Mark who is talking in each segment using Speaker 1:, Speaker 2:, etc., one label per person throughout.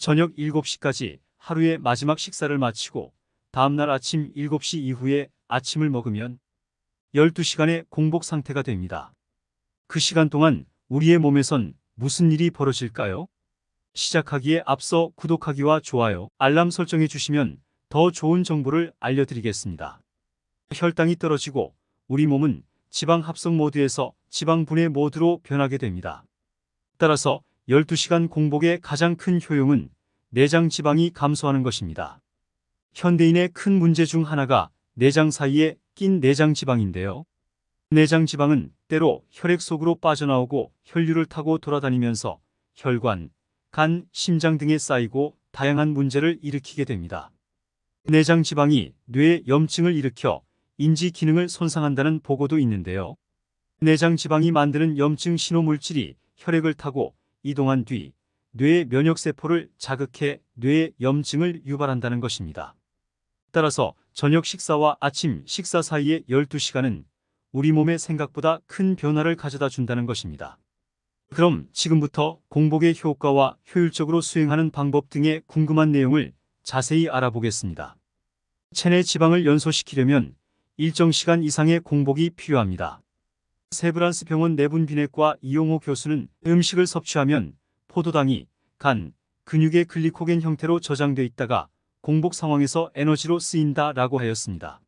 Speaker 1: 저녁 7시까지 하루의 마지막 식사를 마치고 다음날 아침 7시 이후에 아침을 먹으면 12시간의 공복 상태가 됩니다. 그 시간 동안 우리의 몸에선 무슨 일이 벌어질까요? 시작하기에 앞서 구독하기와 좋아요, 알람 설정해 주시면 더 좋은 정보를 알려드리겠습니다. 혈당이 떨어지고 우리 몸은 지방 합성 모드에서 지방 분해 모드로 변하게 됩니다. 따라서 12시간 공복의 가장 큰 효용은 내장 지방이 감소하는 것입니다. 현대인의 큰 문제 중 하나가 내장 사이에 낀 내장 지방인데요. 내장 지방은 때로 혈액 속으로 빠져나오고 혈류를 타고 돌아다니면서 혈관, 간, 심장 등에 쌓이고 다양한 문제를 일으키게 됩니다. 내장 지방이 뇌에 염증을 일으켜 인지 기능을 손상한다는 보고도 있는데요. 내장 지방이 만드는 염증 신호 물질이 혈액을 타고 이동한 뒤 뇌의 면역세포를 자극해 뇌의 염증을 유발한다는 것입니다. 따라서 저녁 식사와 아침 식사 사이의 12시간은 우리 몸에 생각보다 큰 변화를 가져다 준다는 것입니다. 그럼 지금부터 공복의 효과와 효율적으로 수행하는 방법 등의 궁금한 내용을 자세히 알아보겠습니다. 체내 지방을 연소시키려면 일정 시간 이상의 공복이 필요합니다. 세브란스 병원 내분비내과 이용호 교수는 음식을 섭취하면 포도당이 간, 근육의 글리코겐 형태로 저장돼 있다가 공복 상황에서 에너지로 쓰인다라고 하였습니다.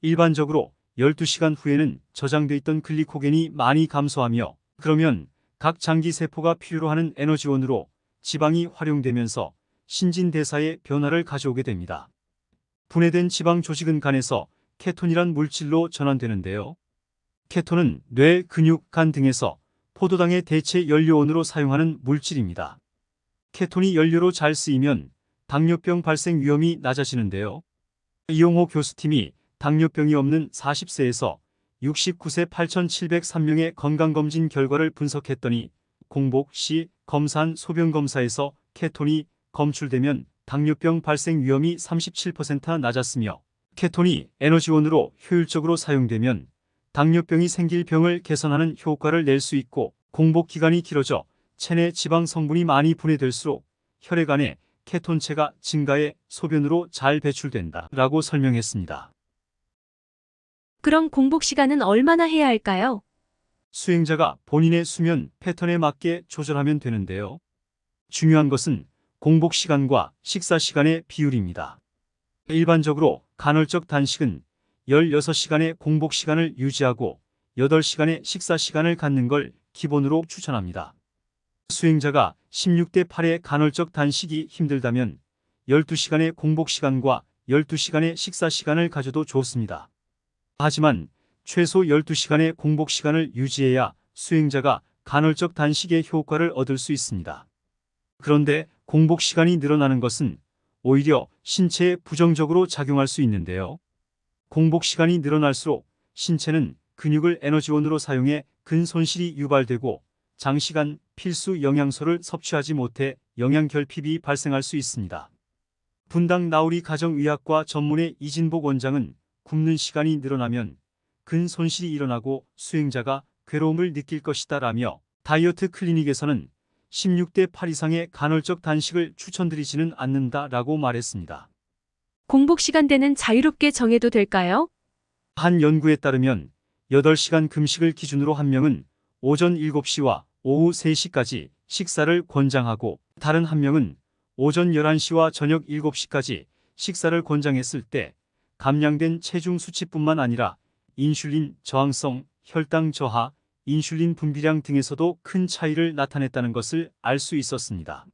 Speaker 1: 일반적으로 12시간 후에는 저장돼 있던 글리코겐이 많이 감소하며 그러면 각 장기 세포가 필요로 하는 에너지원으로 지방이 활용되면서 신진대사에 변화를 가져오게 됩니다. 분해된 지방 조직은 간에서 케톤이란 물질로 전환되는데요. 케톤은 뇌, 근육, 간 등에서 포도당의 대체 연료원으로 사용하는 물질입니다. 케톤이 연료로 잘 쓰이면 당뇨병 발생 위험이 낮아지는데요. 이용호 교수팀이 당뇨병이 없는 40세에서 69세 8,703명의 건강검진 결과를 분석했더니 공복 시 검사한 소변검사에서 케톤이 검출되면 당뇨병 발생 위험이 37% 낮았으며 케톤이 에너지원으로 효율적으로 사용되면 당뇨병이 생길 병을 개선하는 효과를 낼 수 있고 공복 기간이 길어져 체내 지방 성분이 많이 분해될수록 혈액 안에 케톤체가 증가해 소변으로 잘 배출된다 라고 설명했습니다.
Speaker 2: 그럼 공복 시간은 얼마나 해야 할까요?
Speaker 1: 수행자가 본인의 수면 패턴에 맞게 조절하면 되는데요. 중요한 것은 공복 시간과 식사 시간의 비율입니다. 일반적으로 간헐적 단식은 16시간의 공복 시간을 유지하고 8시간의 식사 시간을 갖는 걸 기본으로 추천합니다. 수행자가 16대 8의 간헐적 단식이 힘들다면 12시간의 공복 시간과 12시간의 식사 시간을 가져도 좋습니다. 하지만 최소 12시간의 공복 시간을 유지해야 수행자가 간헐적 단식의 효과를 얻을 수 있습니다. 그런데 공복 시간이 늘어나는 것은 오히려 신체에 부정적으로 작용할 수 있는데요. 공복 시간이 늘어날수록 신체는 근육을 에너지원으로 사용해 근손실이 유발되고 장시간 필수 영양소를 섭취하지 못해 영양결핍이 발생할 수 있습니다. 분당 나우리 가정의학과 전문의 이진복 원장은 굶는 시간이 늘어나면 근손실이 일어나고 수행자가 괴로움을 느낄 것이다 라며 다이어트 클리닉에서는 16대 8 이상의 간헐적 단식을 추천드리지는 않는다 라고 말했습니다.
Speaker 2: 공복 시간대는 자유롭게 정해도 될까요?
Speaker 1: 한 연구에 따르면 8시간 금식을 기준으로 한 명은 오전 7시와 오후 3시까지 식사를 권장하고 다른 한 명은 오전 11시와 저녁 7시까지 식사를 권장했을 때 감량된 체중 수치뿐만 아니라 인슐린 저항성, 혈당 저하, 인슐린 분비량 등에서도 큰 차이를 나타냈다는 것을 알 수 있었습니다.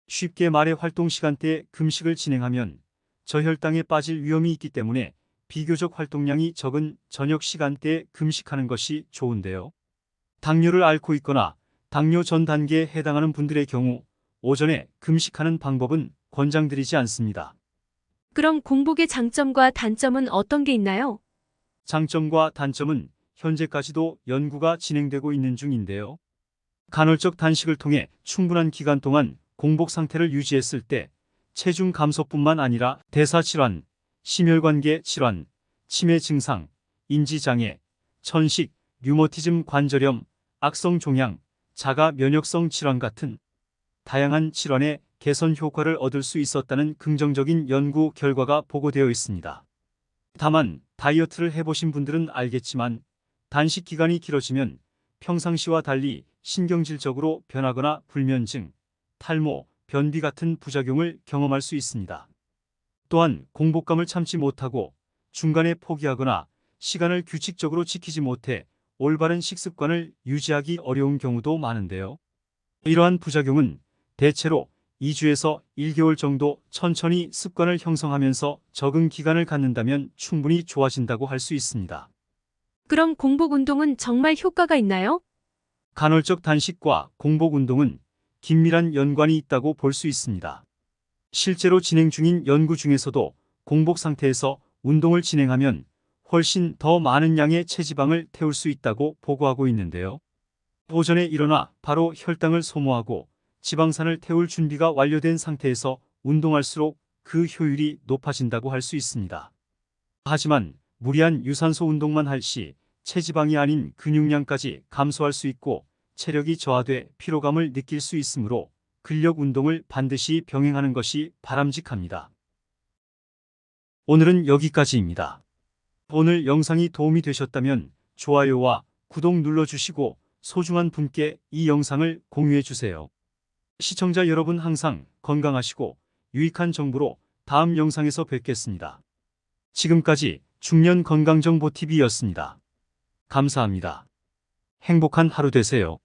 Speaker 1: 쉽게 말해 활동 시간대에 금식을 진행하면 저혈당에 빠질 위험이 있기 때문에 비교적 활동량이 적은 저녁 시간대에 금식하는 것이 좋은데요. 당뇨를 앓고 있거나 당뇨 전 단계에 해당하는 분들의 경우 오전에 금식하는 방법은 권장드리지 않습니다.
Speaker 2: 그럼 공복의 장점과 단점은 어떤 게 있나요?
Speaker 1: 장점과 단점은 현재까지도 연구가 진행되고 있는 중인데요. 간헐적 단식을 통해 충분한 기간 동안 공복 상태를 유지했을 때 체중 감소뿐만 아니라 대사질환, 심혈관계 질환, 치매 증상, 인지장애, 천식, 류머티즘 관절염, 악성 종양, 자가 면역성 질환 같은 다양한 질환의 개선 효과를 얻을 수 있었다는 긍정적인 연구 결과가 보고되어 있습니다. 다만 다이어트를 해보신 분들은 알겠지만 단식 기간이 길어지면 평상시와 달리 신경질적으로 변하거나 불면증, 탈모, 변비 같은 부작용을 경험할 수 있습니다. 또한 공복감을 참지 못하고 중간에 포기하거나 시간을 규칙적으로 지키지 못해 올바른 식습관을 유지하기 어려운 경우도 많은데요. 이러한 부작용은 대체로 2주에서 1개월 정도 천천히 습관을 형성하면서 적응 기간을 갖는다면 충분히 좋아진다고 할 수 있습니다.
Speaker 2: 그럼 공복 운동은 정말 효과가 있나요?
Speaker 1: 간헐적 단식과 공복 운동은 긴밀한 연관이 있다고 볼 수 있습니다. 실제로 진행 중인 연구 중에서도 공복 상태에서 운동을 진행하면 훨씬 더 많은 양의 체지방을 태울 수 있다고 보고하고 있는데요. 오전에 일어나 바로 혈당을 소모하고 지방산을 태울 준비가 완료된 상태에서 운동할수록 그 효율이 높아진다고 할 수 있습니다. 하지만 무리한 유산소 운동만 할 시 체지방이 아닌 근육량까지 감소할 수 있고 체력이 저하돼 피로감을 느낄 수 있으므로 근력 운동을 반드시 병행하는 것이 바람직합니다. 오늘은 여기까지입니다. 오늘 영상이 도움이 되셨다면 좋아요와 구독 눌러주시고 소중한 분께 이 영상을 공유해주세요. 시청자 여러분 항상 건강하시고 유익한 정보로 다음 영상에서 뵙겠습니다. 지금까지 중년건강정보TV였습니다. 감사합니다. 행복한 하루 되세요.